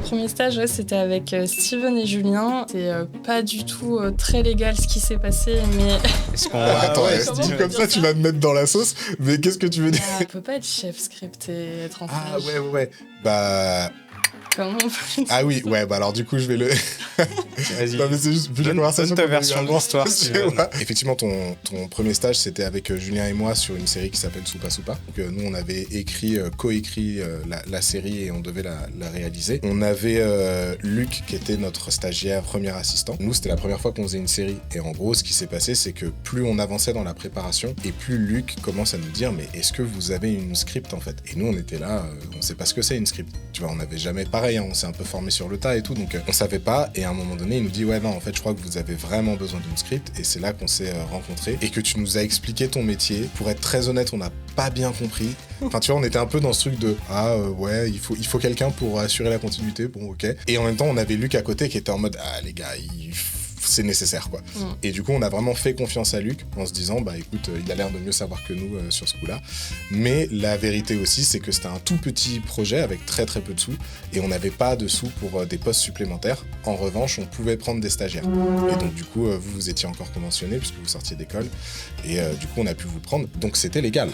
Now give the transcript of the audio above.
premier stage, ouais, c'était avec Steven et Julien. C'est pas du tout très légal ce qui s'est passé, mais... Attends, dit comme ça, tu vas me mettre dans la sauce, mais qu'est-ce que tu veux dire? On peut pas être chef script et être en stage. Ouais. Bah... Comment on peut Ah oui, ouais, bah alors du coup, je vais le... Vas-y. Non, mais c'est juste, vu la conversation... Donne ta version de l'histoire, si tu veux. Effectivement, ton premier stage, c'était avec Julien et moi sur une série qui s'appelle Soupa Soupa. Donc, nous, on avait coécrit la série et on devait la réaliser. On avait Luc, qui était notre stagiaire, premier assistant. Nous, c'était la première fois qu'on faisait une série. Et en gros, ce qui s'est passé, c'est que plus on avançait dans la préparation, et plus Luc commence à nous dire, mais est-ce que vous avez une script, en fait? Et nous, on était là, on sait pas ce que c'est une script. Tu vois, on n'avait jamais... Pareil, on s'est un peu formé sur le tas et tout, donc on savait pas. Et à un moment donné, il nous dit, ouais, non, en fait, je crois que vous avez vraiment besoin d'une script. Et c'est là qu'on s'est rencontrés et que tu nous as expliqué ton métier. Pour être très honnête, on n'a pas bien compris. Enfin, tu vois, on était un peu dans ce truc de, ouais, il faut quelqu'un pour assurer la continuité. Bon, ok. Et en même temps, on avait Luc à côté qui était en mode, les gars, c'est nécessaire, quoi. Et du coup, on a vraiment fait confiance à Luc en se disant, bah écoute, il a l'air de mieux savoir que nous sur ce coup-là. Mais la vérité aussi, c'est que c'était un tout petit projet avec très très peu de sous et on n'avait pas de sous pour des postes supplémentaires. En revanche, on pouvait prendre des stagiaires. Et donc du coup, vous étiez encore conventionné puisque vous sortiez d'école et du coup, on a pu vous prendre. Donc c'était légal.